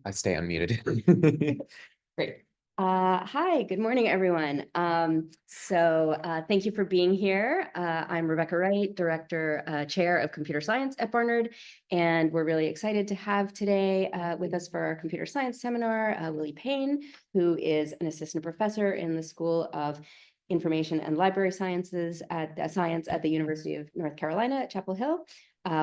I stay unmuted. Great. Hi, good morning, everyone. Thank you for being here. I'm Rebecca Wright, Director, Chair of Computer Science at Barnard, and we're really excited to have today with us for our computer science seminar, Willie Payne, who is an assistant professor in the School of Information and Library Sciences at the University of North Carolina at Chapel Hill,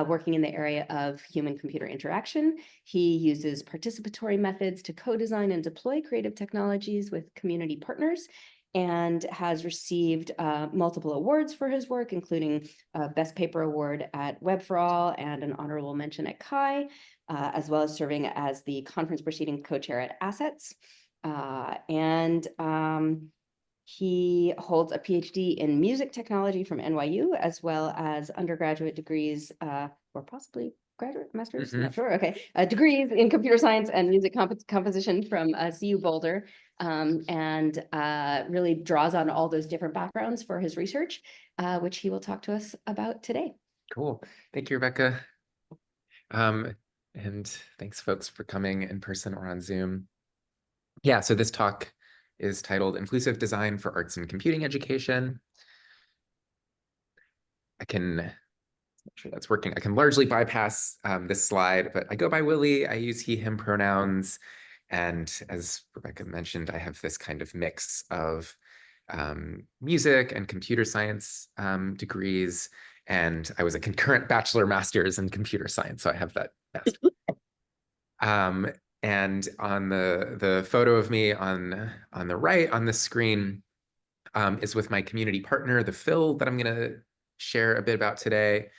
working in the area of human-computer interaction. He uses participatory methods to co-design and deploy creative technologies with community partners, and has received multiple awards for his work, including a Best Paper Award at Web for All and an honorable mention at CHI, as well as serving as the conference proceeding co-chair at Assets. He holds a PhD in music technology from NYU, as well as undergraduate degrees, or possibly graduate master's, not sure. Okay, degrees in computer science and music composition from CU Boulder, and really draws on all those different backgrounds for his research, which he will talk to us about today. Cool. Thank you, Rebecca. And thanks, folks, for coming in person or on Zoom. Yeah, so this talk is titled Inclusive Design for Arts and Computing Education. I'm not sure that's working. I can largely bypass this slide, but I go by Willie. I use he, him pronouns. And as Rebecca mentioned, I have this kind of mix of music and computer science degrees. And I was a concurrent bachelor master's in computer science, so I have that best. And on the photo of me on the right on the screen is with my community partner, the Phil, that I'm going to share a bit about today.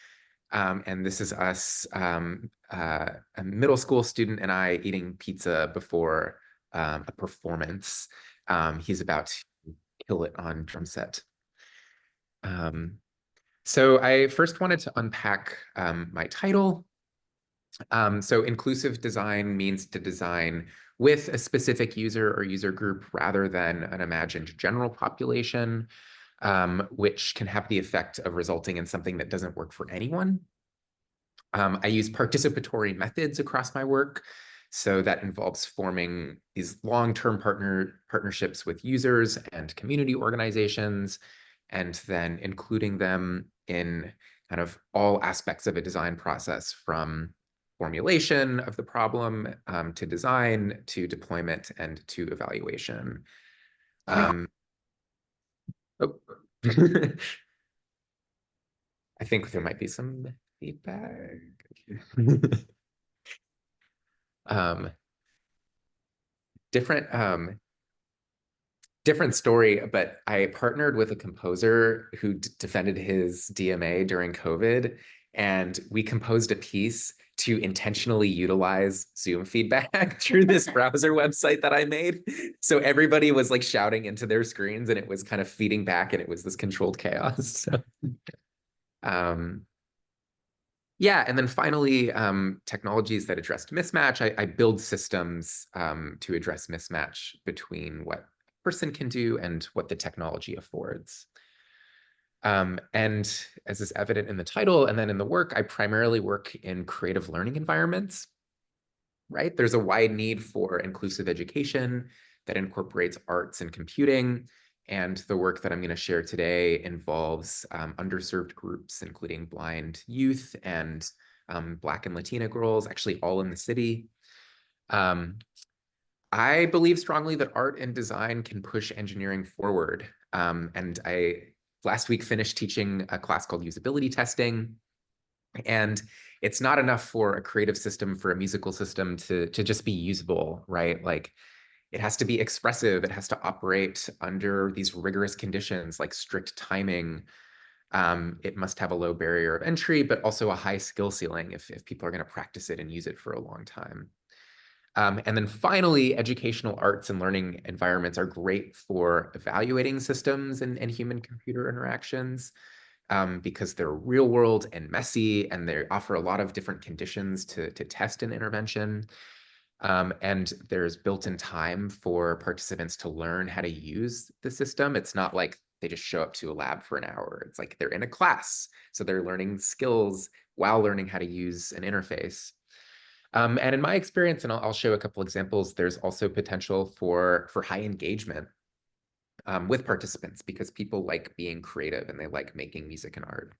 And this is us, a middle school student and I eating pizza before a performance. He's about to kill it on drum set. So I first wanted to unpack my title. So inclusive design means to design with a specific user or user group rather than an imagined general population, which can have the effect of resulting in something that doesn't work for anyone. I use participatory methods across my work. So that involves forming these long-term partnerships with users and community organizations, and then including them in kind of all aspects of a design process, from formulation of the problem to design, to deployment, and to evaluation. Oh. I think there might be some feedback. Different story, but I partnered with a composer who defended his DMA during COVID, and we composed a piece to intentionally utilize Zoom feedback through this browser website that I made. So everybody was like shouting into their screens, and it was kind of feeding back, and it was this controlled chaos. So, yeah, and then finally, technologies that addressed mismatch. I build systems to address mismatch between what a person can do and what the technology affords. And as is evident in the title and then in the work, I primarily work in creative learning environments, right? There's a wide need for inclusive education that incorporates arts and computing. And the work that I'm going to share today involves underserved groups, including blind youth and Black and Latina girls, actually all in the city. I believe strongly that art and design can push engineering forward. And I last week finished teaching a class called usability testing. And it's not enough for a creative system, for a musical system to just be usable, right? Like, it has to be expressive. It has to operate under these rigorous conditions, like strict timing. It must have a low barrier of entry, but also a high skill ceiling if people are going to practice it and use it for a long time. And then finally, educational arts and learning environments are great for evaluating systems and human-computer interactions, because they're real world and messy, and they offer a lot of different conditions to test an intervention. And there's built-in time for participants to learn how to use the system. It's not like they just show up to a lab for an hour. It's like they're in a class. So they're learning skills while learning how to use an interface. And in my experience, and I'll show a couple examples, there's also potential for high engagement with participants because people like being creative and they like making music and art.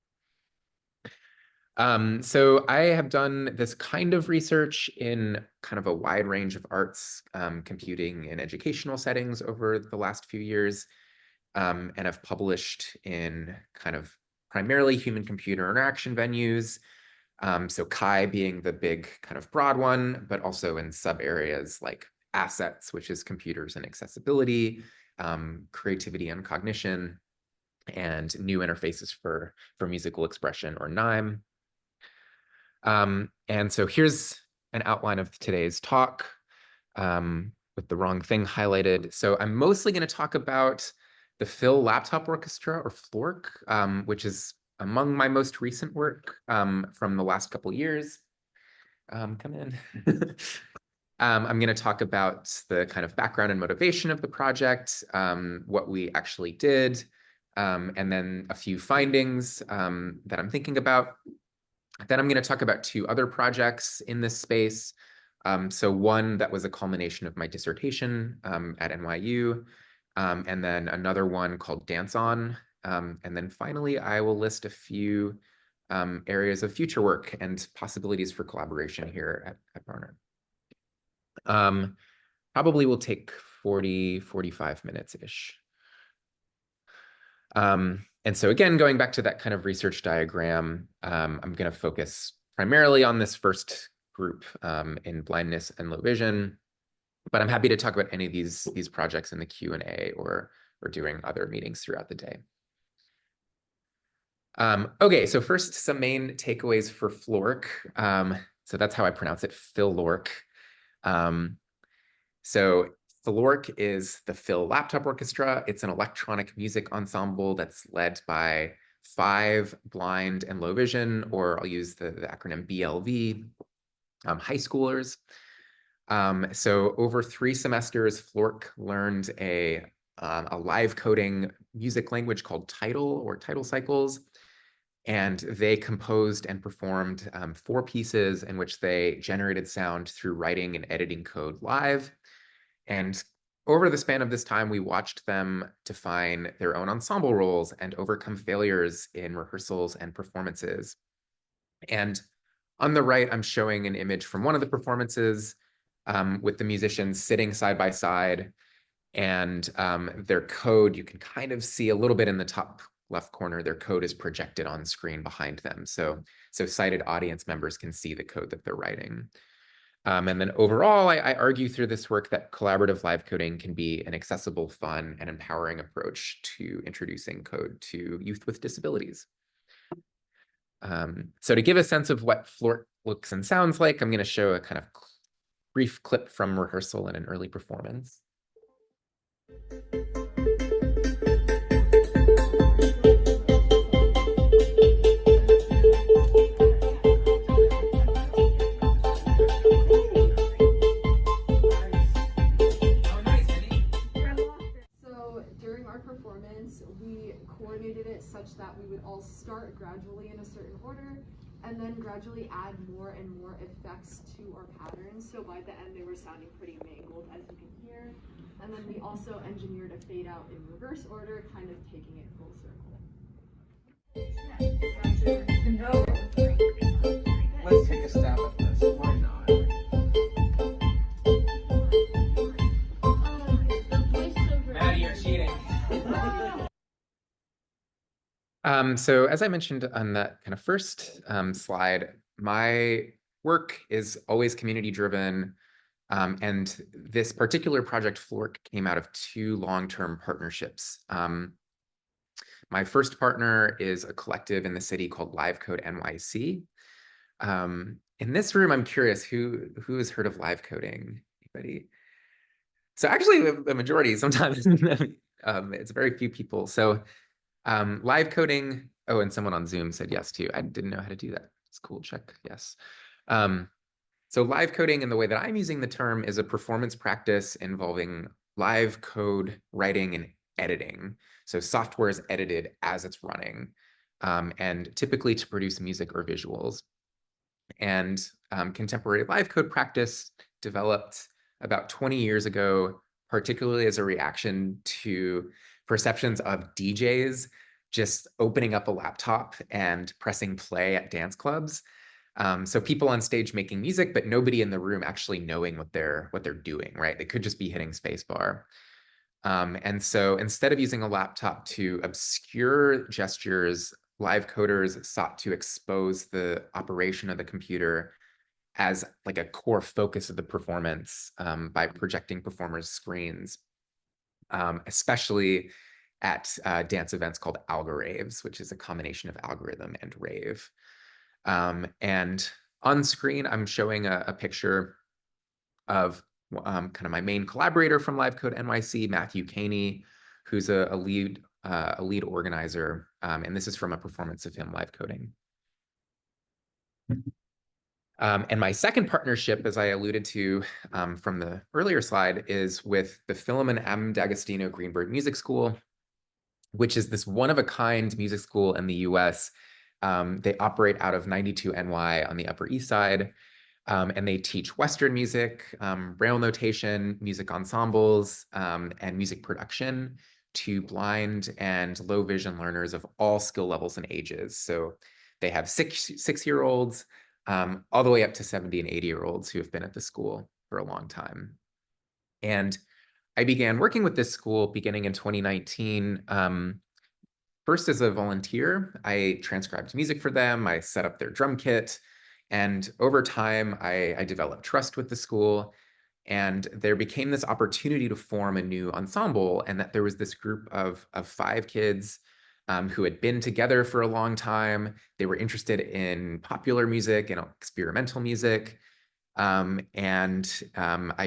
So I have done this kind of research in kind of a wide range of arts, computing and educational settings over the last few years, and have published in kind of primarily human-computer interaction venues. So CHI being the big kind of broad one, but also in sub areas like assets, which is computers and accessibility, creativity and cognition, and new interfaces for musical expression, or NIME. And so here's an outline of today's talk with the wrong thing highlighted. So I'm mostly going to talk about the Phil Laptop Orchestra, or FLORC, which is among my most recent work from the last couple years. Come in. I'm going to talk about the kind of background and motivation of the project, what we actually did, and then a few findings that I'm thinking about. Then I'm going to talk about two other projects in this space. So one that was a culmination of my dissertation at NYU, and then another one called Dance On. And then finally, I will list a few areas of future work and possibilities for collaboration here at Barnard. Probably will take 45 minutes-ish. And so again, going back to that kind of research diagram, I'm going to focus primarily on this first group in blindness and low vision, but I'm happy to talk about any of these projects in the Q&A or during other meetings throughout the day. Okay, so first, some main takeaways for FLORC. So that's how I pronounce it, Phil-LORC. So FLORC is the Phil Laptop Orchestra. It's an electronic music ensemble that's led by 5 blind and low vision, or I'll use the acronym BLV, high schoolers. So over 3 semesters, FLORC learned a live coding music language called Tidal, or Tidal Cycles. And they composed and performed 4 pieces in which they generated sound through writing and editing code live. And over the span of this time, we watched them define their own ensemble roles and overcome failures in rehearsals and performances. And on the right, I'm showing an image from one of the performances with the musicians sitting side by side, and their code, you can kind of see a little bit in the top left corner, their code is projected on screen behind them. So sighted audience members can see the code that they're writing. And then overall, I argue through this work that collaborative live coding can be an accessible, fun, and empowering approach to introducing code to youth with disabilities. So to give a sense of what FLORC looks and sounds like, I'm going to show a kind of brief clip from rehearsal and an early performance. We coordinated it such that we would all start gradually in a certain order and then gradually add more and more effects to our patterns. So by the end, they were sounding pretty mangled, as you can hear. And then we also engineered a fade out in reverse order, kind of taking it full circle. Let's take a stab at this. Why not? Maddie, you're cheating. So as I mentioned on that kind of first slide, my work is always community-driven, and this particular project, FLORC, came out of 2 long-term partnerships. My first partner is a collective in the city called Live Code NYC. In this room, I'm curious, who has heard of live coding? Anybody? So actually, the majority, sometimes it's very few people. So live coding, oh, and someone on Zoom said yes too. I didn't know how to do that. It's cool, check, yes. So live coding, in the way that I'm using the term, is a performance practice involving live code writing and editing. So software is edited as it's running, and typically to produce music or visuals. And contemporary live code practice developed about 20 years ago, particularly as a reaction to perceptions of DJs just opening up a laptop and pressing play at dance clubs. So people on stage making music, but nobody in the room actually knowing what they're doing, right? They could just be hitting spacebar. And so instead of using a laptop to obscure gestures, live coders sought to expose the operation of the computer as like a core focus of the performance by projecting performers' screens, especially at dance events called algoraves, which is a combination of algorithm and rave. And on screen, I'm showing a picture of kind of my main collaborator from LiveCode NYC, Matthew Caney, who's a lead organizer, and this is from a performance of him live coding. And my second partnership, as I alluded to from the earlier slide, is with the Philemon M. D'Agostino Greenberg Music School, which is this one-of-a-kind music school in the US. They operate out of 92 NY on the Upper East Side, and they teach Western music, braille notation, music ensembles, and music production to blind and low vision learners of all skill levels and ages. So they have six-year-olds, all the way up to 70 and 80-year-olds who have been at the school for a long time. And I began working with this school beginning in 2019. First as a volunteer, I transcribed music for them. I set up their drum kit. And over time, I developed trust with the school. And there became this opportunity to form a new ensemble, and that there was this group of 5 kids who had been together for a long time. They were interested in popular music and experimental music. I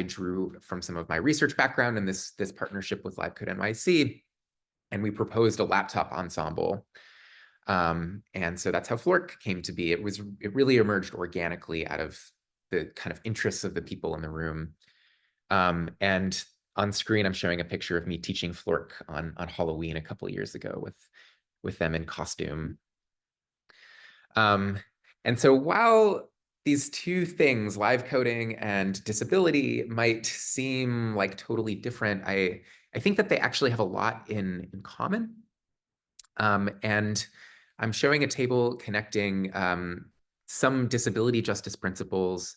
drew from some of my research background in this partnership with LiveCode NYC, and we proposed a laptop ensemble. And so that's how Flork came to be. It really emerged organically out of the kind of interests of the people in the room. And on screen, I'm showing a picture of me teaching Flork on Halloween a couple of years ago with them in costume. And so while these two things, live coding and disability, might seem like totally different, I think that they actually have a lot in common. And I'm showing a table connecting some disability justice principles,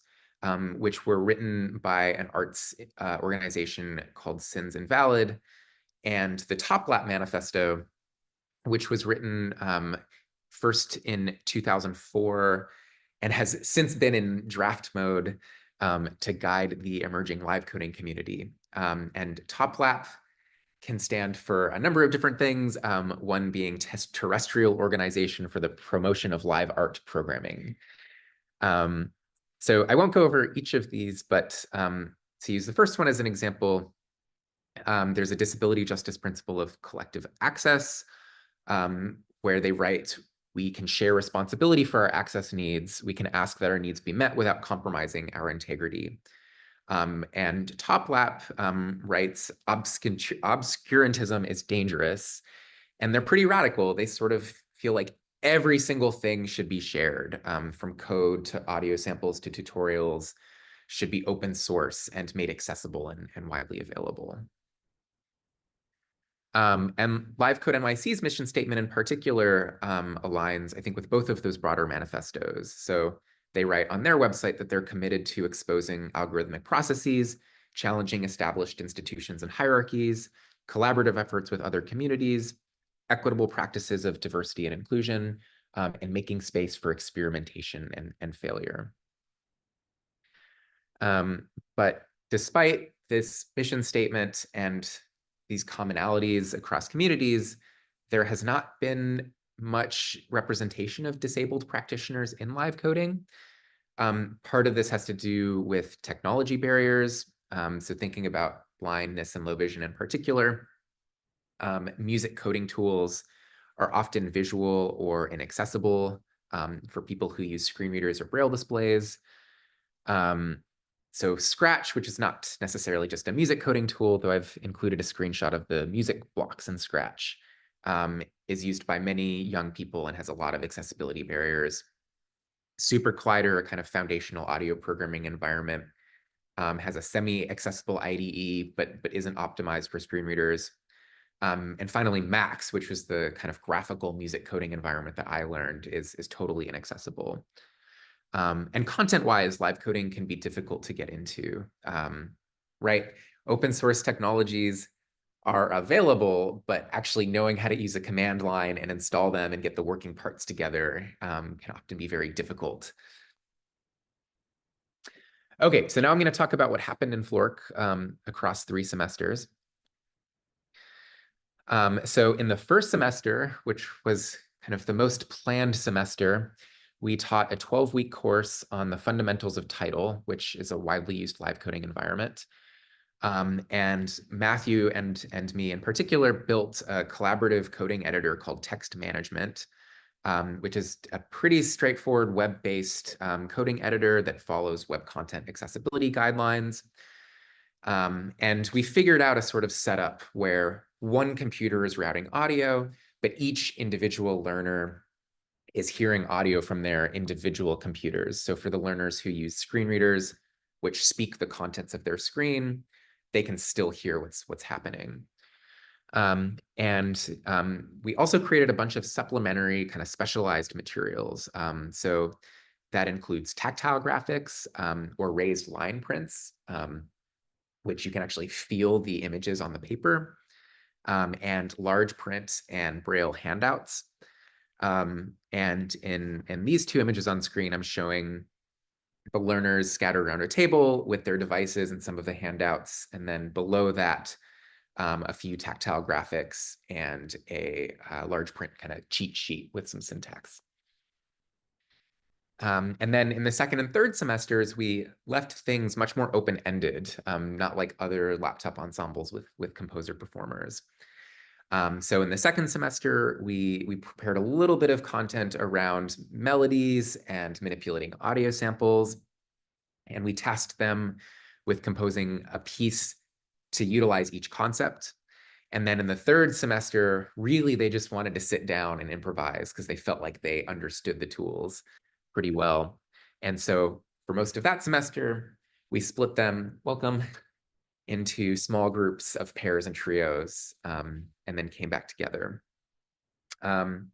which were written by an arts organization called Sins Invalid, and the Top Lap Manifesto, which was written first in 2004 and has since been in draft mode to guide the emerging live coding community. And Top Lap can stand for a number of different things, one being Terrestrial Organization for the Promotion of Live Art Programming. So I won't go over each of these, but to use the first one as an example, there's a disability justice principle of collective access, where they write, we can share responsibility for our access needs. We can ask that our needs be met without compromising our integrity. And Top Lap writes, obscurantism is dangerous. And they're pretty radical. They sort of feel like every single thing should be shared, from code to audio samples to tutorials, should be open source and made accessible and widely available. And LiveCode NYC's mission statement in particular aligns, I think, with both of those broader manifestos. So they write on their website that they're committed to exposing algorithmic processes, challenging established institutions and hierarchies, collaborative efforts with other communities, equitable practices of diversity and inclusion, and making space for experimentation and failure. But despite this mission statement and these commonalities across communities, there has not been much representation of disabled practitioners in live coding. Part of this has to do with technology barriers. So thinking about blindness and low vision in particular, music coding tools are often visual or inaccessible for people who use screen readers or braille displays. So Scratch, which is not necessarily just a music coding tool, though I've included a screenshot of the music blocks in Scratch, is used by many young people and has a lot of accessibility barriers. Super Collider, a kind of foundational audio programming environment, has a semi-accessible IDE, but isn't optimized for screen readers. And finally, Max, which was the kind of graphical music coding environment that I learned, is totally inaccessible. And content-wise, live coding can be difficult to get into, right? Open source technologies are available, but actually knowing how to use a command line and install them and get the working parts together can often be very difficult. Okay, so now I'm going to talk about what happened in Flork across 3 semesters. So in the first semester, which was kind of the most planned semester, we taught a 12-week course on the fundamentals of Tidal, which is a widely used live coding environment. And Matthew and me in particular built a collaborative coding editor called Text Management, which is a pretty straightforward web-based coding editor that follows web content accessibility guidelines. And we figured out a sort of setup where one computer is routing audio, but each individual learner is hearing audio from their individual computers. So for the learners who use screen readers, which speak the contents of their screen, they can still hear what's happening. We also created a bunch of supplementary kind of specialized materials. So that includes tactile graphics or raised line prints, which you can actually feel the images on the paper, and large print and Braille handouts. And in these 2 images on screen, I'm showing the learners scattered around a table with their devices and some of the handouts. And then below that, a few tactile graphics and a large print kind of cheat sheet with some syntax. And then in the second and third semesters, we left things much more open-ended, not like other laptop ensembles with composer performers. So in the second semester, we prepared a little bit of content around melodies and manipulating audio samples, and we tasked them with composing a piece to utilize each concept. And then in the third semester, really, they just wanted to sit down and improvise because they felt like they understood the tools pretty well. And so for most of that semester, we split them, into small groups of pairs and trios, and then came back together. Following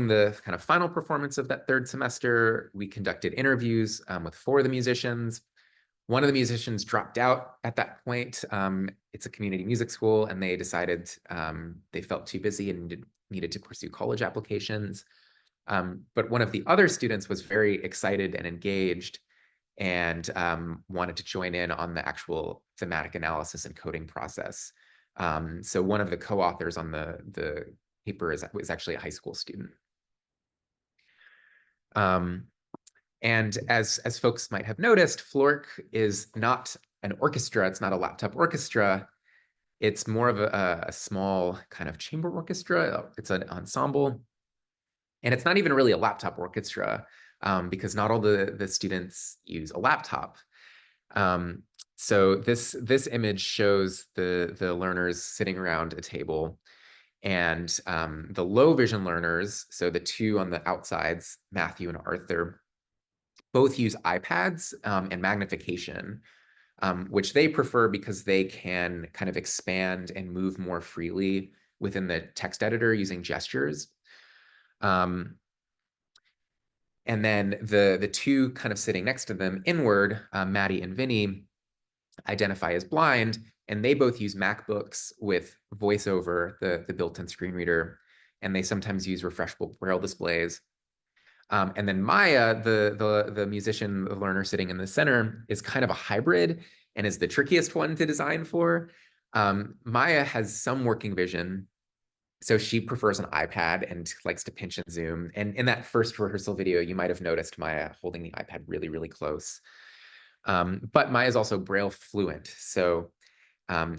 the kind of final performance of that third semester, we conducted interviews with 4 of the musicians. One of the musicians dropped out at that point. It's a community music school, and they decided they felt too busy and needed to pursue college applications. But one of the other students was very excited and engaged and wanted to join in on the actual thematic analysis and coding process. So one of the co-authors on the paper was actually a high school student. And as folks might have noticed, Flork is not an orchestra. It's not a laptop orchestra. It's more of a small kind of chamber orchestra. It's an ensemble. And it's not even really a laptop orchestra because not all the students use a laptop. So this image shows the learners sitting around a table, and the low vision learners, so the 2 on the outsides, Matthew and Arthur, both use iPads and magnification, which they prefer because they can kind of expand and move more freely within the text editor using gestures. And then the 2 kind of sitting next to them inward, Maddie and Vinny, identify as blind, and they both use MacBooks with VoiceOver, the built-in screen reader, and they sometimes use refreshable Braille displays. And then Maya, the musician, the learner sitting in the center, is kind of a hybrid and is the trickiest one to design for. Maya has some working vision, so she prefers an iPad and likes to pinch and zoom. And in that first rehearsal video, you might have noticed Maya holding the iPad really, really close. But Maya is also Braille fluent, so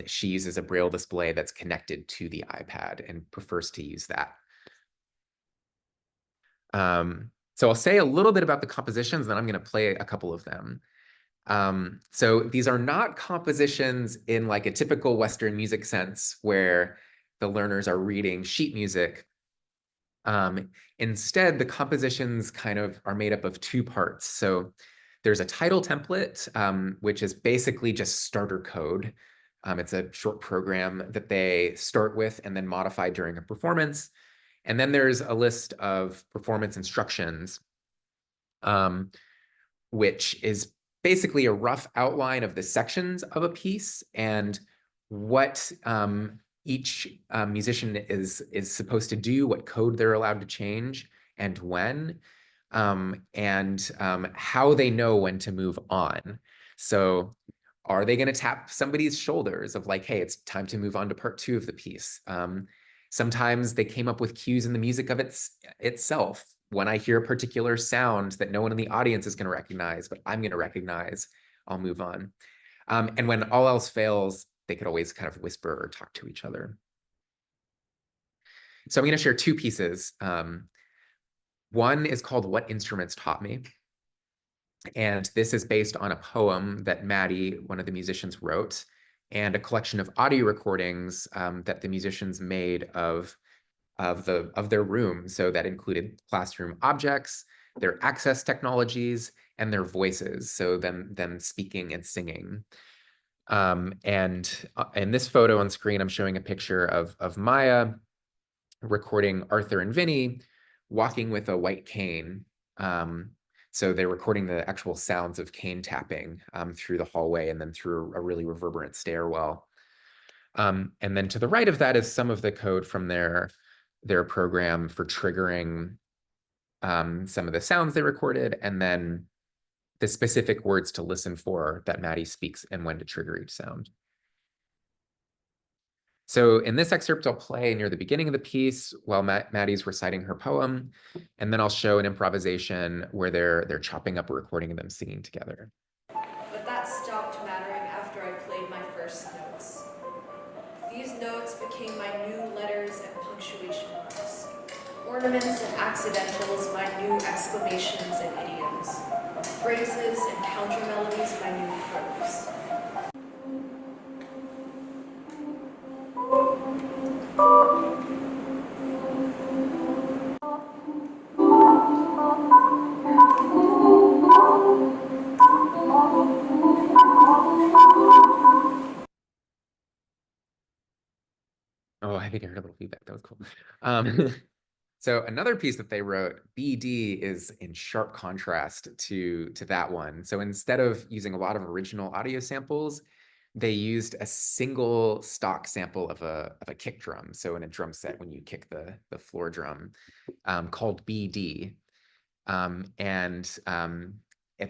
she uses a Braille display that's connected to the iPad and prefers to use that. So I'll say a little bit about the compositions, then I'm going to play a couple of them. So these are not compositions in like a typical Western music sense where the learners are reading sheet music. Instead, the compositions kind of are made up of two parts. So there's a title template, which is basically just starter code. It's a short program that they start with and then modify during a performance. And then there's a list of performance instructions, which is basically a rough outline of the sections of a piece and what each musician is supposed to do, what code they're allowed to change, and when, and how they know when to move on. So are they going to tap somebody's shoulders of like, hey, it's time to move on to part 2 of the piece? Sometimes they came up with cues in the music of itself. When I hear a particular sound that no one in the audience is going to recognize, but I'm going to recognize, I'll move on. And when all else fails, they could always kind of whisper or talk to each other. So I'm going to share 2 pieces. One is called What Instruments Taught Me. And this is based on a poem that Maddie, one of the musicians, wrote, and a collection of audio recordings that the musicians made of their room. So that included classroom objects, their access technologies, and their voices. So them speaking and singing. And in this photo on screen, I'm showing a picture of Maya recording Arthur and Vinny walking with a white cane. So they're recording the actual sounds of cane tapping through the hallway and then through a really reverberant stairwell. And then to the right of that is some of the code from their program for triggering some of the sounds they recorded, and then the specific words to listen for that Maddie speaks and when to trigger each sound. So in this excerpt, I'll play near the beginning of the piece while Maddie's reciting her poem, and then I'll show an improvisation where they're chopping up a recording of them singing together. But that stopped mattering after I played my first notes. These notes became my new letters and punctuation marks, ornaments and accidentals, my new exclamations and idioms, phrases and counter melodies, my new prose. Oh, I think I heard a little feedback. That was cool. So another piece that they wrote, BD, is in sharp contrast to that one. So instead of using a lot of original audio samples, they used a single stock sample of a kick drum. So in a drum set, when you kick the floor drum, called BD. At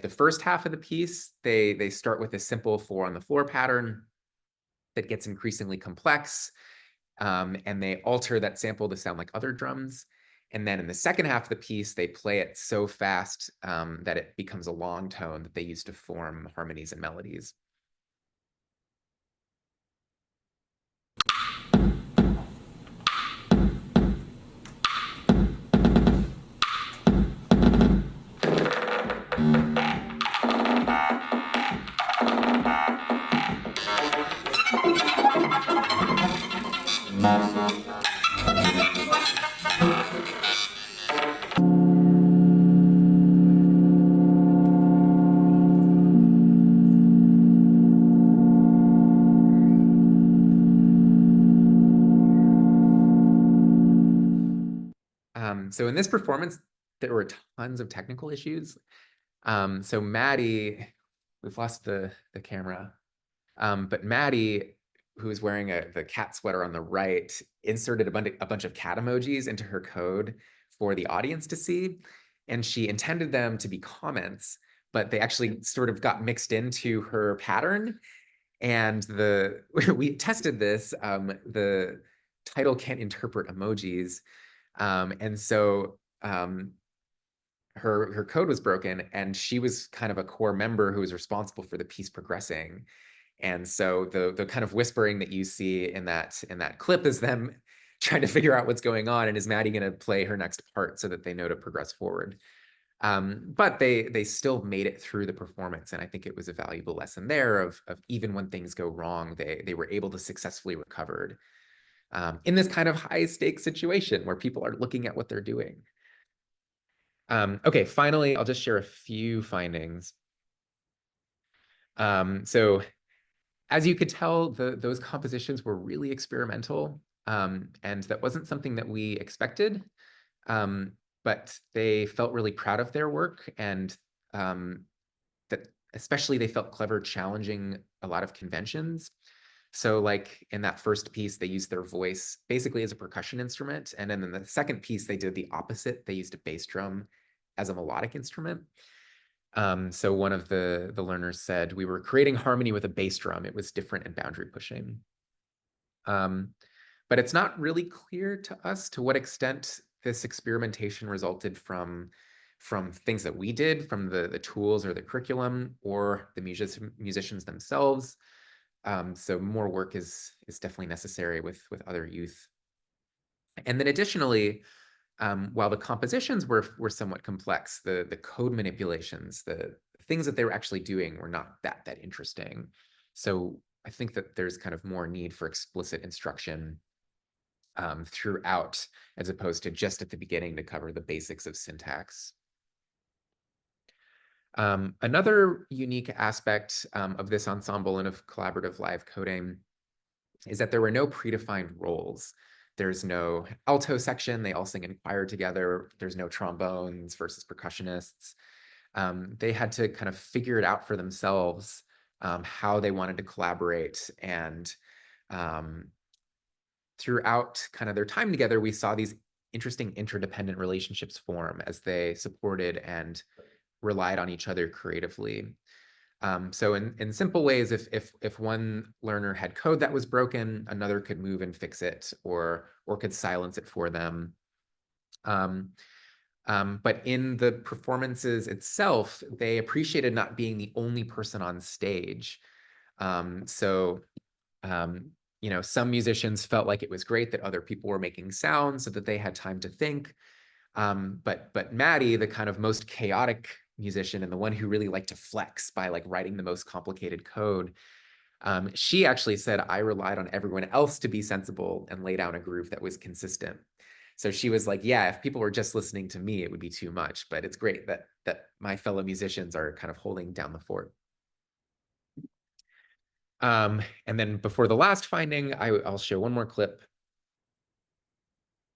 the first half of the piece, they start with a simple 4 on the floor pattern that gets increasingly complex. And they alter that sample to sound like other drums. And then in the second half of the piece, they play it so fast that it becomes a long tone that they use to form harmonies and melodies. So in this performance, there were tons of technical issues. So Maddie, we've lost the camera, but Maddie, who is wearing the cat sweater on the right, inserted a bunch of cat emojis into her code for the audience to see. And she intended them to be comments, but they actually sort of got mixed into her pattern. And we tested this, the title can't interpret emojis. And so her code was broken, and she was kind of a core member who was responsible for the piece progressing. And so the kind of whispering that you see in that clip is them trying to figure out what's going on, and is Maddie going to play her next part so that they know to progress forward. But they still made it through the performance, and I think it was a valuable lesson there of even when things go wrong, they were able to successfully recover. in this kind of high stakes situation where people are looking at what they're doing. Okay, finally, I'll just share a few findings. So as you could tell, those compositions were really experimental, and that wasn't something that we expected, but they felt really proud of their work, and that especially they felt clever challenging a lot of conventions. So like in that first piece, they used their voice basically as a percussion instrument. And then in the second piece, they did the opposite. They used a bass drum as a melodic instrument. So one of the learners said, we were creating harmony with a bass drum. It was different and boundary pushing. But it's not really clear to us to what extent this experimentation resulted from things that we did, from the tools or the curriculum, or the musicians themselves. So more work is definitely necessary with other youth. And then additionally, while the compositions were somewhat complex, the code manipulations, the things that they were actually doing were not that interesting. So I think that there's kind of more need for explicit instruction throughout, as opposed to just at the beginning to cover the basics of syntax. Another unique aspect of this ensemble and of collaborative live coding is that there were no predefined roles. There's no alto section, they all sing in choir together. There's no trombones versus percussionists. They had to kind of figure it out for themselves, how they wanted to collaborate. And throughout kind of their time together, we saw these interesting interdependent relationships form as they supported and relied on each other creatively. So in simple ways, if one learner had code that was broken, another could move and fix it, or could silence it for them. But in the performances itself, they appreciated not being the only person on stage. You know, some musicians felt like it was great that other people were making sounds so that they had time to think. But Maddie, the kind of most chaotic musician and the one who really liked to flex by like writing the most complicated code, she actually said, I relied on everyone else to be sensible and lay down a groove that was consistent. So she was like, yeah, if people were just listening to me, it would be too much, but it's great that my fellow musicians are kind of holding down the fort. And then before the last finding, I'll show one more clip.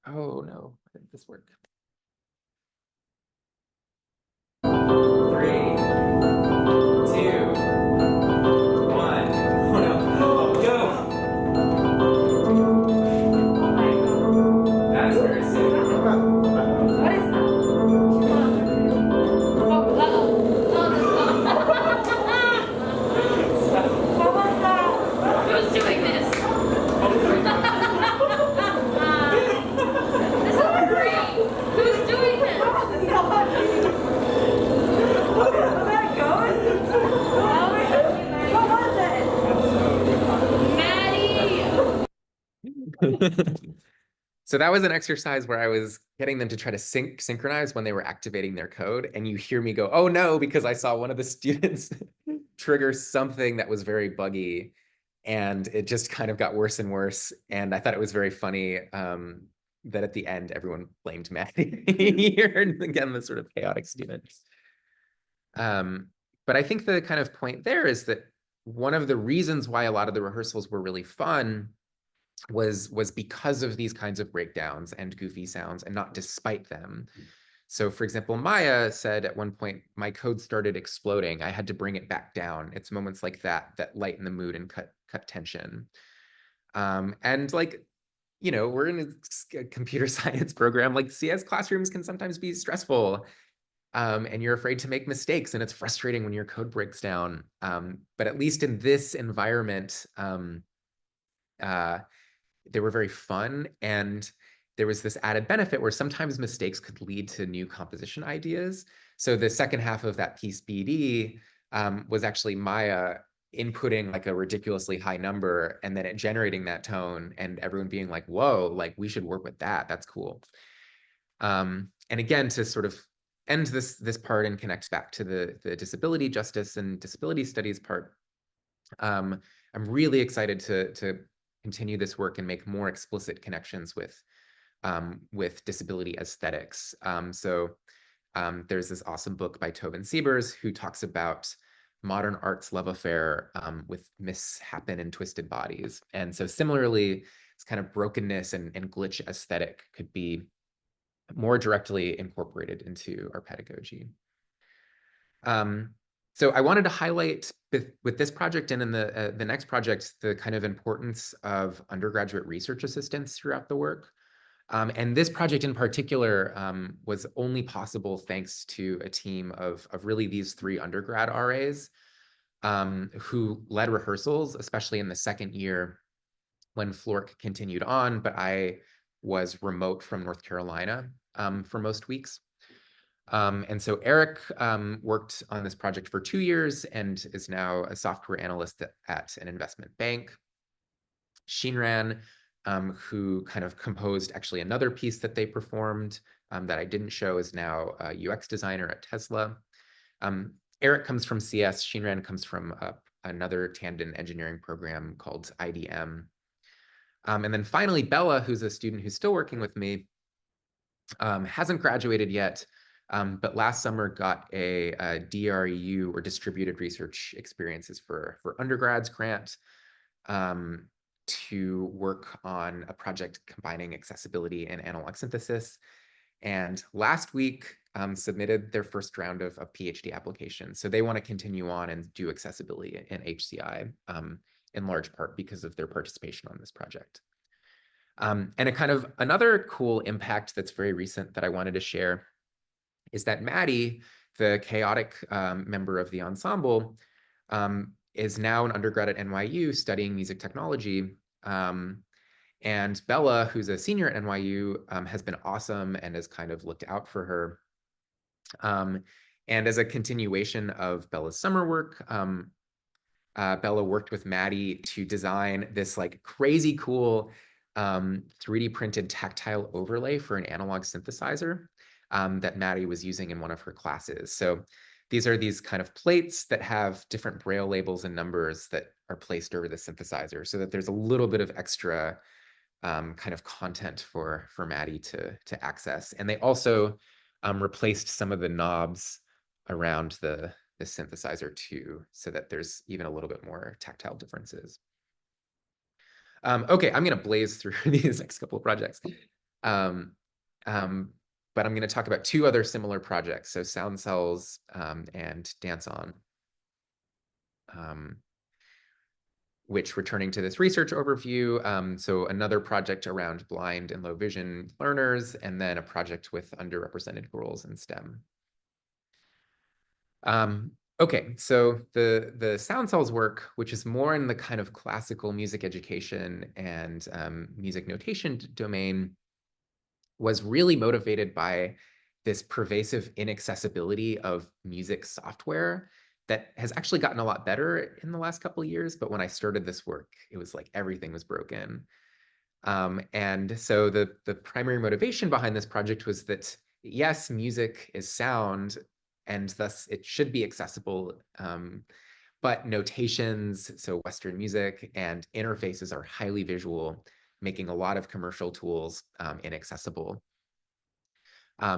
Oh no, how did this work? 3, 2, 1. Oh no, go! Oh my god. That's very sick. What is that? Oh, what was that? Who's doing this? This is great. Who's doing this? What was it? Maddie! So that was an exercise where I was getting them to try to synchronize when they were activating their code. And you hear me go, oh no, because I saw one of the students trigger something that was very buggy. And it just kind of got worse and worse. And I thought it was very funny that at the end, everyone blamed Maddie here. And again, the sort of chaotic student. But I think the kind of point there is that one of the reasons why a lot of the rehearsals were really fun was because of these kinds of breakdowns and goofy sounds, and not despite them. So for example, Maya said at one point, my code started exploding. I had to bring it back down. It's moments like that lighten the mood and cut tension. And like, you know, we're in a computer science program, like CS classrooms can sometimes be stressful. And you're afraid to make mistakes, and it's frustrating when your code breaks down. But at least in this environment, they were very fun, and there was this added benefit where sometimes mistakes could lead to new composition ideas. So the second half of that piece, BD, was actually Maya inputting like a ridiculously high number and then it generating that tone and everyone being like, whoa, like we should work with that. That's cool. And again, to sort of end this part and connect back to the disability justice and disability studies part, I'm really excited to continue this work and make more explicit connections with disability aesthetics. There's this awesome book by Tobin Siebers who talks about modern art's love affair with mishappen and twisted bodies. And so similarly, this kind of brokenness and glitch aesthetic could be more directly incorporated into our pedagogy. So I wanted to highlight with this project and in the next project, the kind of importance of undergraduate research assistants throughout the work. And this project in particular was only possible thanks to a team of really these 3 undergrad RAs who led rehearsals, especially in the second year when Flork continued on, but I was remote from North Carolina for most weeks. And so Eric worked on this project for 2 years and is now a software analyst at an investment bank. Shinran, who kind of composed actually another piece that they performed that I didn't show, is now a UX designer at Tesla. Eric comes from CS, Shinran comes from another Tandon engineering program called IDM. And then finally, Bella, who's a student who's still working with me, hasn't graduated yet, but last summer got a DREU, or Distributed Research Experiences for Undergrads grant, to work on a project combining accessibility and analog synthesis. And last week submitted their first round of PhD applications. So they want to continue on and do accessibility in HCI in large part because of their participation on this project. And a kind of another cool impact that's very recent that I wanted to share is that Maddie, the chaotic member of the ensemble, is now an undergrad at NYU studying music technology. And Bella, who's a senior at NYU, has been awesome and has kind of looked out for her. And as a continuation of Bella's summer work, Bella worked with Maddie to design this like crazy cool 3D printed tactile overlay for an analog synthesizer that Maddie was using in one of her classes. So these are these kind of plates that have different Braille labels and numbers that are placed over the synthesizer so that there's a little bit of extra kind of content for Maddie to access. And they also replaced some of the knobs around the synthesizer too, so that there's even a little bit more tactile differences. Okay, I'm gonna blaze through these next couple of projects. But I'm going to talk about 2 other similar projects, so Sound Cells and Dance On, which, returning to this research overview, so another project around blind and low vision learners, and then a project with underrepresented girls in STEM. Okay, so the Sound Cells work, which is more in the kind of classical music education and music notation domain, was really motivated by this pervasive inaccessibility of music software that has actually gotten a lot better in the last couple of years. But when I started this work, it was like everything was broken. And so the primary motivation behind this project was that, yes, music is sound, and thus it should be accessible. But notations, so Western music, and interfaces are highly visual, making a lot of commercial tools inaccessible.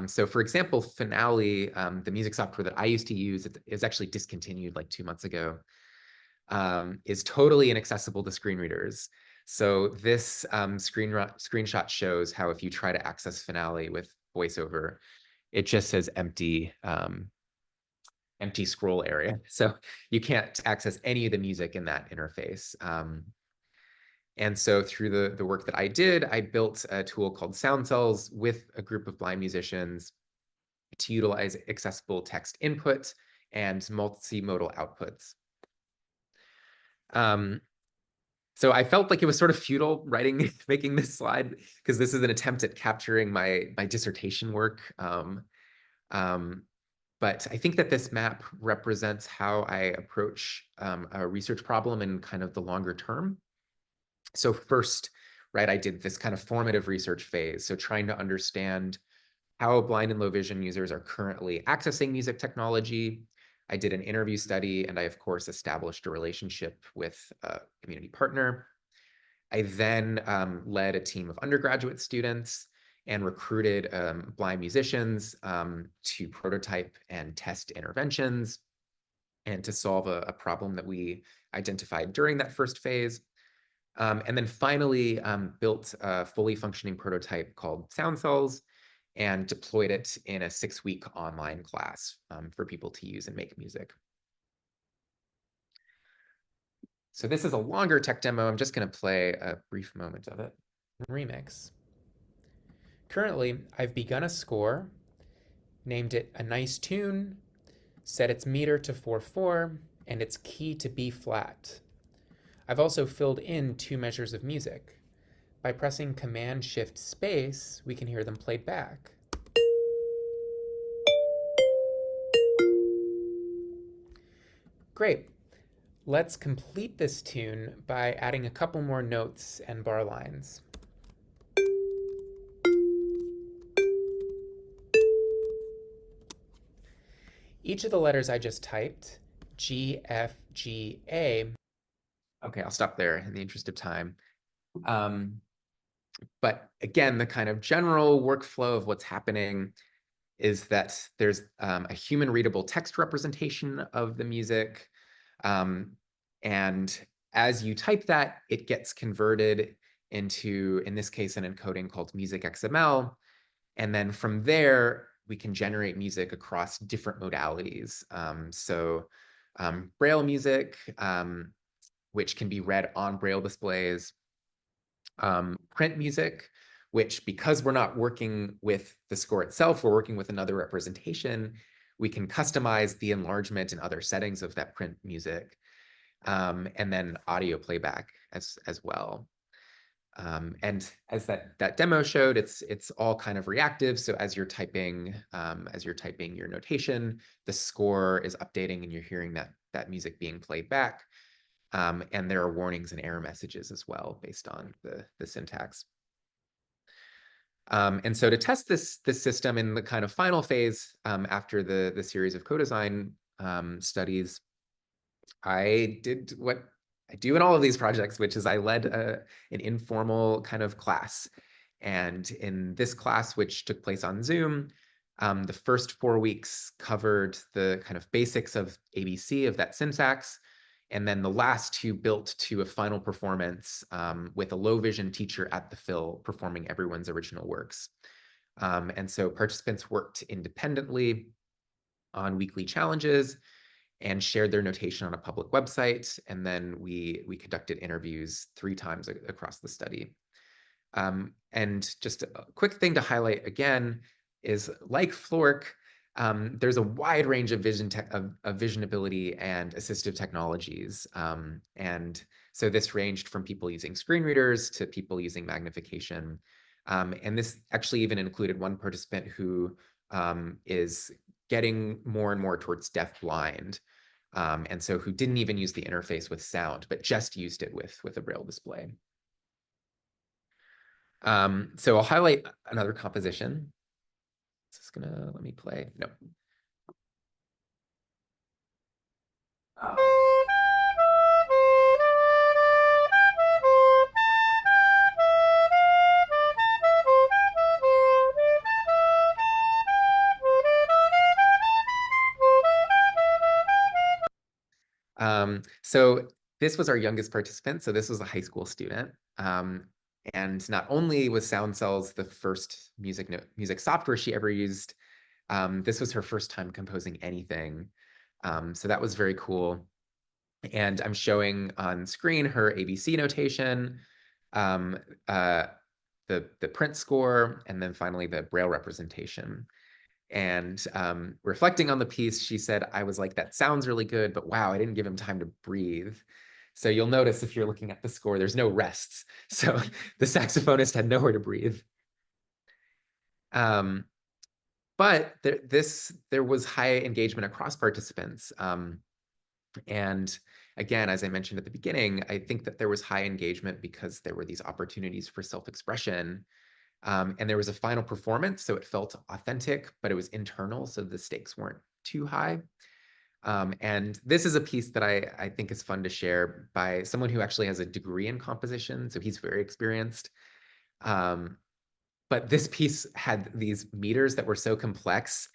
So for example, Finale, the music software that I used to use, is actually discontinued like 2 months ago, is totally inaccessible to screen readers. So this screenshot shows how if you try to access Finale with VoiceOver, it just says empty scroll area. So you can't access any of the music in that interface. And so through the work that I did, I built a tool called Sound Cells with a group of blind musicians to utilize accessible text input and multimodal outputs. So I felt like it was sort of futile making this slide, because this is an attempt at capturing my dissertation work. But I think that this map represents how I approach a research problem in kind of the longer term. So first, right, I did this kind of formative research phase. So trying to understand how blind and low vision users are currently accessing music technology. I did an interview study, and I, of course, established a relationship with a community partner. I then led a team of undergraduate students and recruited blind musicians to prototype and test interventions and to solve a problem that we identified during that first phase. And then finally built a fully functioning prototype called Sound Cells and deployed it in a 6-week online class for people to use and make music. So this is a longer tech demo. I'm just going to play a brief moment of it. Remix. Currently, I've begun a score, named it A Nice Tune, set its meter to 4/4, and its key to B flat. I've also filled in 2 measures of music. By pressing Command-Shift-Space, we can hear them played back. Great. Let's complete this tune by adding a couple more notes and bar lines. Each of the letters I just typed, G, F, G, A. Okay, I'll stop there in the interest of time. But again, the kind of general workflow of what's happening is that there's a human readable text representation of the music. And as you type that, it gets converted into, in this case, an encoding called music XML. And then from there, we can generate music across different modalities. Braille music, which can be read on Braille displays, print music, which, because we're not working with the score itself, we're working with another representation, we can customize the enlargement and other settings of that print music, and then audio playback as well. And as that demo showed, it's all kind of reactive. So as you're typing your notation, the score is updating and you're hearing that music being played back. And there are warnings and error messages as well based on the syntax. And so to test this system in the kind of final phase after the series of co-design studies, I did what I do in all of these projects, which is I led an informal kind of class. And in this class, which took place on Zoom, the first 4 weeks covered the kind of basics of ABC, of that syntax. And then the last 2 built to a final performance with a low vision teacher at the fill performing everyone's original works. And so participants worked independently on weekly challenges and shared their notation on a public website. And then we conducted interviews 3 times across the study. And just a quick thing to highlight again is, like Flork, there's a wide range of visionability and assistive technologies. And so this ranged from people using screen readers to people using magnification. And this actually even included one participant who is getting more and more towards deafblind. And so who didn't even use the interface with sound, but just used it with a Braille display. So I'll highlight another composition. Is this gonna let me play? No. So this was our youngest participant. So this was a high school student. And not only was Sound Cells the first music software she ever used, this was her first time composing anything. So that was very cool. And I'm showing on screen her ABC notation, the print score, and then finally the Braille representation. And reflecting on the piece, she said, I was like, that sounds really good, but wow, I didn't give him time to breathe. So you'll notice if you're looking at the score, there's no rests. So the saxophonist had nowhere to breathe. But there was high engagement across participants. And again, as I mentioned at the beginning, I think that there was high engagement because there were these opportunities for self-expression. And there was a final performance, so it felt authentic, but it was internal, so the stakes weren't too high. And this is a piece that I think is fun to share by someone who actually has a degree in composition, so he's very experienced. But this piece had these meters that were so complex,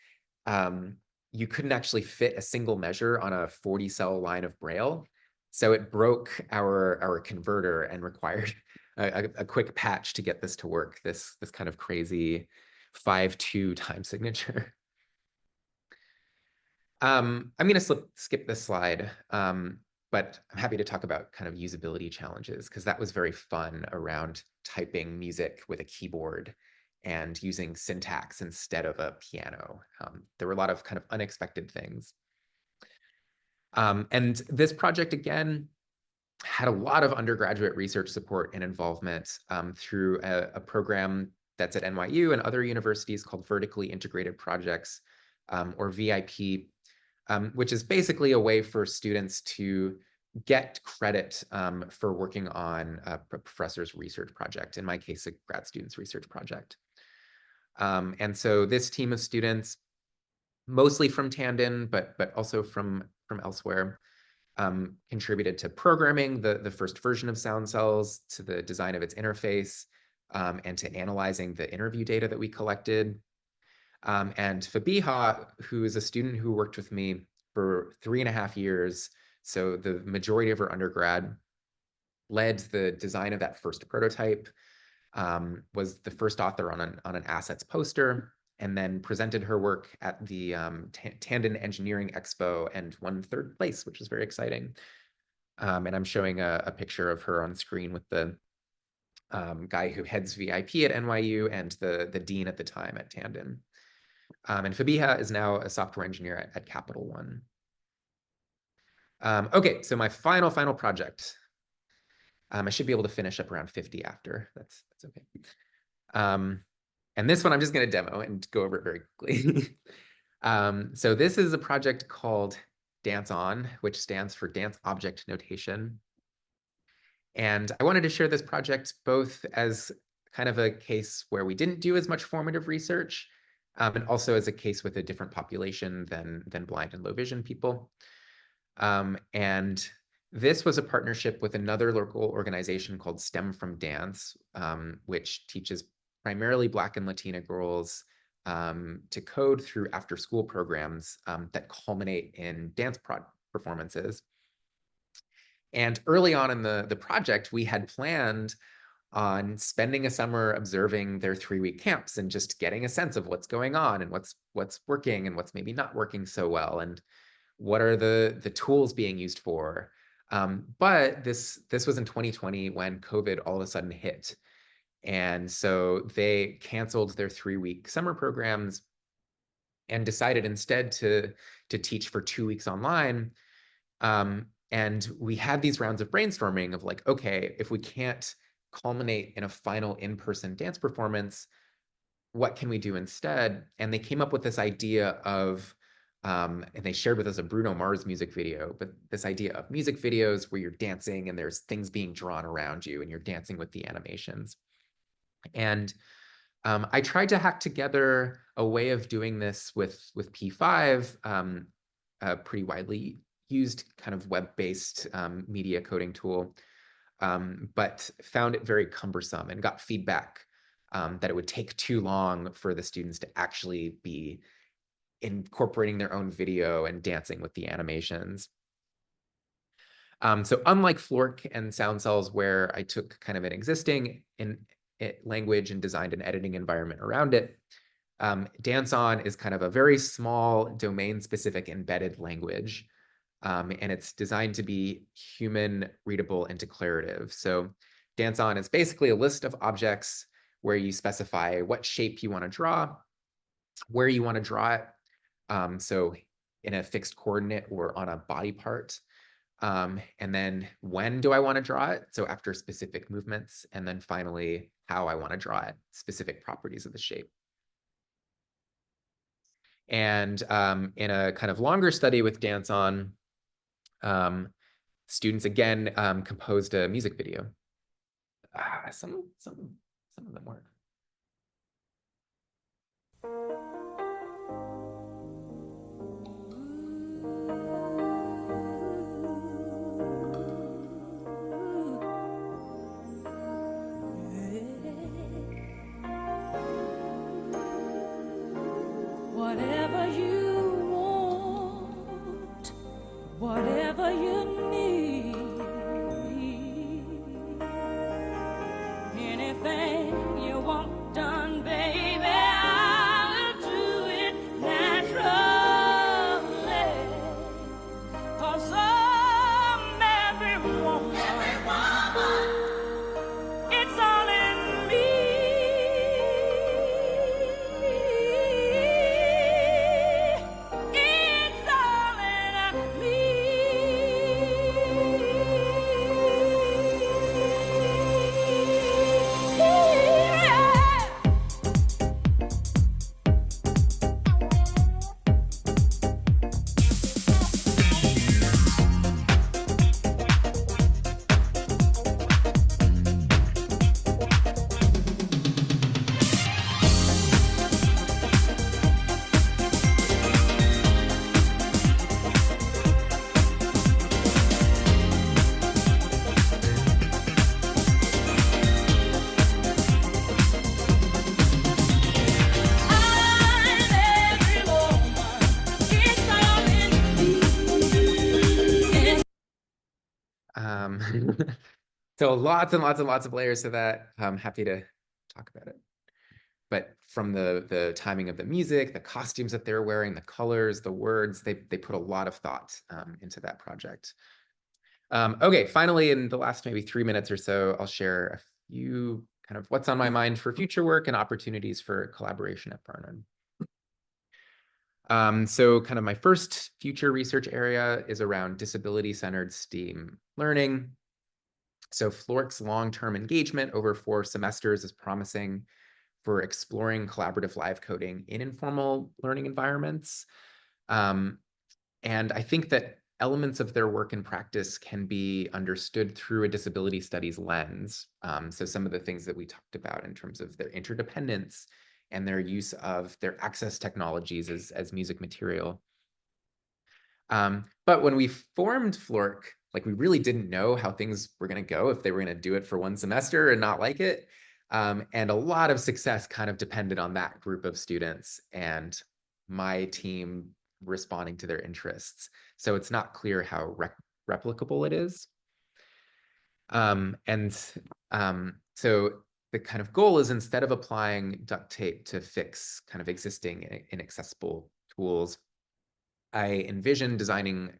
you couldn't actually fit a single measure on a 40-cell line of Braille. So it broke our converter and required a quick patch to get this to work, this kind of crazy 5/2 time signature. I'm going to skip this slide, but I'm happy to talk about kind of usability challenges, because that was very fun around typing music with a keyboard and using syntax instead of a piano. There were a lot of kind of unexpected things. And this project, again, had a lot of undergraduate research support and involvement through a program that's at NYU and other universities called Vertically Integrated Projects, or VIP, which is basically a way for students to get credit for working on a professor's research project, in my case, a grad student's research project. And so this team of students, mostly from Tandon, but also from elsewhere, contributed to programming the first version of Sound Cells, to the design of its interface, and to analyzing the interview data that we collected. And Fabiha, who is a student who worked with me for 3.5 years, so the majority of her undergrad, led the design of that first prototype, was the first author on an assets poster, and then presented her work at the Tandon Engineering Expo and won 3rd place, which was very exciting. And I'm showing a picture of her on screen with the guy who heads VIP at NYU and the dean at the time at Tandon. And Fabiha is now a software engineer at Capital One. Okay, so my final project. I should be able to finish up around 50 after. That's okay. And this one I'm just going to demo and go over it very quickly. So this is a project called Dance On, which stands for Dance Object Notation. And I wanted to share this project both as kind of a case where we didn't do as much formative research, and also as a case with a different population than blind and low vision people. And this was a partnership with another local organization called STEM from Dance, which teaches primarily Black and Latina girls to code through after-school programs that culminate in dance performances. And early on in the project, we had planned on spending a summer observing their 3-week camps and just getting a sense of what's going on and what's working and what's maybe not working so well, and what are the tools being used for. But this was in 2020 when COVID all of a sudden hit. And so they canceled their 3-week summer programs and decided instead to teach for 2 weeks online. And we had these rounds of brainstorming of like, okay, if we can't culminate in a final in-person dance performance, what can we do instead? And they came up with this idea of, and they shared with us a Bruno Mars music video, but this idea of music videos where you're dancing and there's things being drawn around you and you're dancing with the animations. And I tried to hack together a way of doing this with P5, a pretty widely used kind of web-based media coding tool, but found it very cumbersome and got feedback that it would take too long for the students to actually be incorporating their own video and dancing with the animations. So unlike Flork and Sound Cells, where I took kind of an existing language and designed an editing environment around it, Dance On is kind of a very small domain-specific embedded language. And it's designed to be human readable and declarative. So Dance On is basically a list of objects where you specify what shape you want to draw, where you want to draw it. So in a fixed coordinate or on a body part. And then when do I want to draw it? So after specific movements, and then finally how I want to draw it, specific properties of the shape. And in a kind of longer study with Dance On, students again composed a music video. Some of them work. whatever you need, anything you want done, baby, I'll do it naturally. 'Cause I'm every woman, it's all in me. It's all in me. I'm every woman, it's all in me. So lots and lots and lots of layers to that. I'm happy to talk about it. But from the timing of the music, the costumes that they're wearing, the colors, the words, they put a lot of thought into that project. Okay, finally, in the last maybe 3 minutes or so, I'll share a few kind of what's on my mind for future work and opportunities for collaboration at Barnard. So kind of my first future research area is around disability-centered STEAM learning. So Flork's long-term engagement over 4 semesters is promising for exploring collaborative live coding in informal learning environments. And I think that elements of their work and practice can be understood through a disability studies lens. So some of the things that we talked about in terms of their interdependence and their use of their access technologies as music material. But when we formed Flork, like we really didn't know how things were going to go, if they were going to do it for 1 semester and not like it. And a lot of success kind of depended on that group of students and my team responding to their interests. So it's not clear how replicable it is. So the kind of goal is, instead of applying duct tape to fix kind of existing inaccessible tools, I envision designing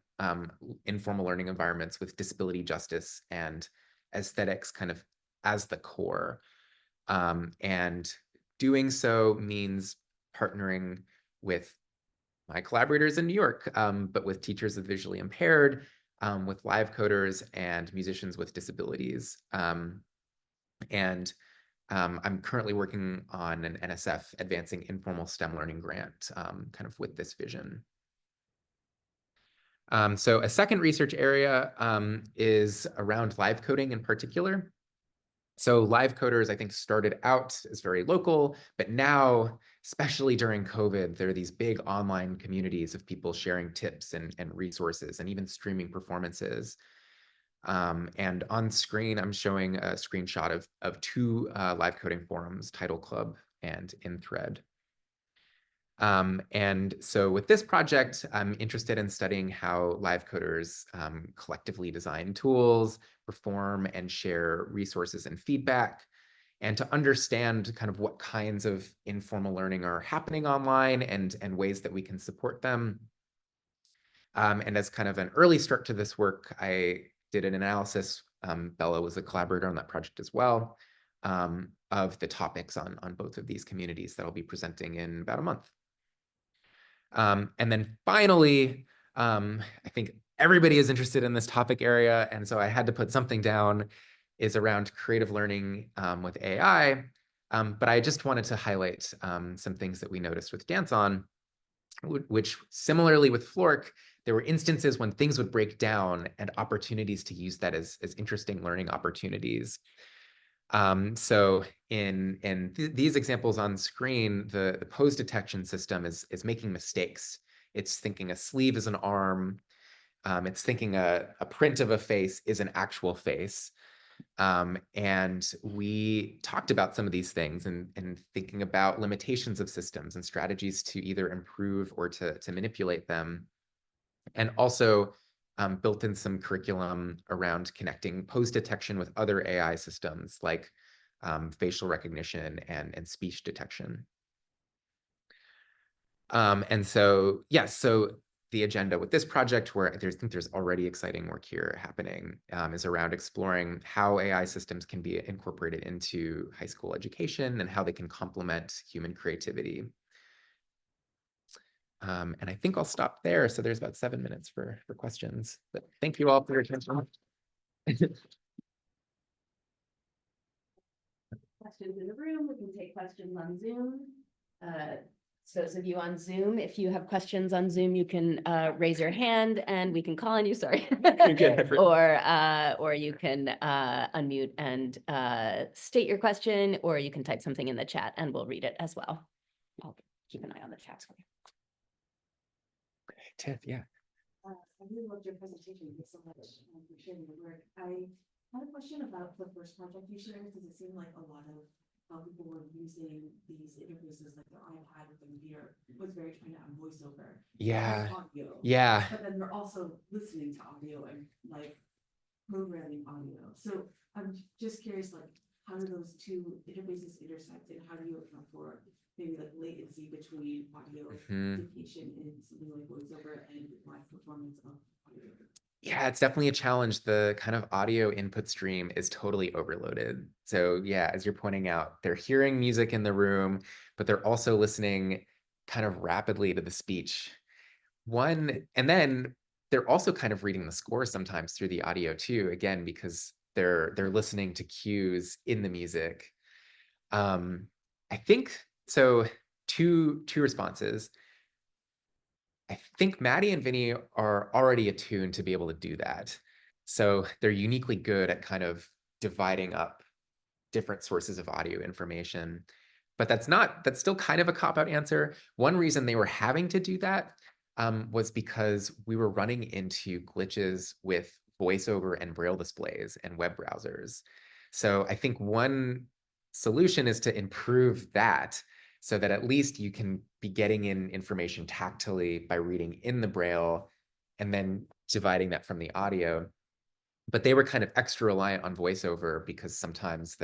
informal learning environments with disability justice and aesthetics kind of as the core. And doing so means partnering with my collaborators in New York, but with teachers of visually impaired, with live coders and musicians with disabilities. I'm currently working on an NSF Advancing Informal STEM Learning grant, kind of with this vision. So a second research area is around live coding in particular. So live coders, I think, started out as very local, but now, especially during COVID, there are these big online communities of people sharing tips and resources and even streaming performances. And on screen, I'm showing a screenshot of 2 live coding forums, Title Club and InThread. And so with this project, I'm interested in studying how live coders collectively design tools, perform and share resources and feedback, and to understand kind of what kinds of informal learning are happening online and ways that we can support them. And as kind of an early start to this work, I did an analysis, Bella was a collaborator on that project as well, of the topics on both of these communities that I'll be presenting in about a month. And then finally, I think everybody is interested in this topic area, and so I had to put something down, is around creative learning with AI. But I just wanted to highlight some things that we noticed with DanceOn, which similarly with Flork, there were instances when things would break down and opportunities to use that as interesting learning opportunities. So in these examples on screen, the pose detection system is making mistakes. It's thinking a sleeve is an arm. It's thinking a print of a face is an actual face. And we talked about some of these things and thinking about limitations of systems and strategies to either improve or to manipulate them. And also built in some curriculum around connecting pose detection with other AI systems like facial recognition and speech detection. And so, yes, so the agenda with this project, where I think there's already exciting work here happening, is around exploring how AI systems can be incorporated into high school education and how they can complement human creativity. And I think I'll stop there. So there's about 7 minutes for questions. But thank you all for your attention. Questions in the room, we can take questions on Zoom. So those of you on Zoom, if you have questions on Zoom, you can raise your hand and we can call on you, sorry. You're good. Or you can unmute and state your question, or you can type something in the chat and we'll read it as well. I'll keep an eye on the chat for you. Tiff, yeah. I really loved your presentation. Thank you so much for sharing your work. I had a question about the first project you shared, because it seemed like a lot of people were using these interfaces, like their iPad or their computer, was very trained on voiceover. Yeah. as audio. Yeah. But then they're also listening to audio and like programming audio. So I'm just curious, like, how do those two interfaces intersect, and how do you account for maybe like latency between audio dictation and something like voiceover and live performance of audio? Yeah, it's definitely a challenge. The kind of audio input stream is totally overloaded. So yeah, as you're pointing out, they're hearing music in the room, but they're also listening kind of rapidly to the speech. And then they're also kind of reading the score sometimes through the audio too, again, because they're listening to cues in the music. I think so. Two responses. I think Maddie and Vinny are already attuned to be able to do that. So they're uniquely good at kind of dividing up different sources of audio information. But that's still kind of a cop-out answer. One reason they were having to do that was because we were running into glitches with VoiceOver and Braille displays and web browsers. So I think one solution is to improve that, so that at least you can be getting in information tactily by reading in the Braille and then dividing that from the audio. But they were kind of extra reliant on VoiceOver because sometimes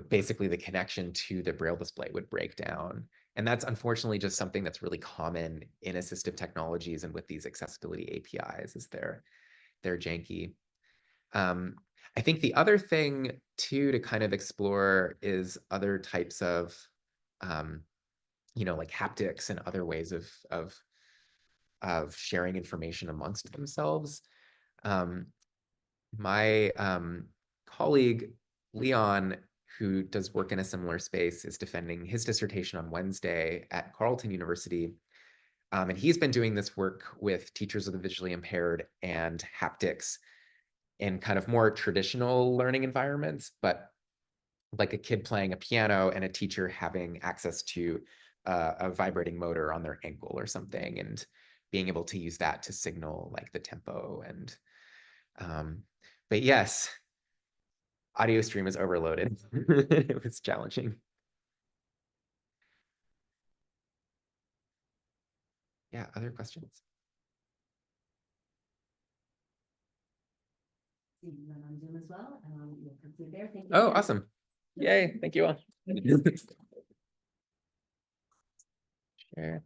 basically the connection to the Braille display would break down. And that's unfortunately just something that's really common in assistive technologies and with these accessibility APIs, is they're janky. I think the other thing too to kind of explore is other types of like haptics and other ways of sharing information amongst themselves. My colleague Leon, who does work in a similar space, is defending his dissertation on Wednesday at Carleton University. And he's been doing this work with teachers of the visually impaired and haptics in kind of more traditional learning environments, but like a kid playing a piano and a teacher having access to a vibrating motor on their ankle or something, and being able to use that to signal like the tempo. And but yes, audio stream is overloaded. It was challenging. Yeah, other questions? Seeing them on Zoom as well. We'll conclude there. Thank you. Oh, again. awesome. Yay, thank you all. Share.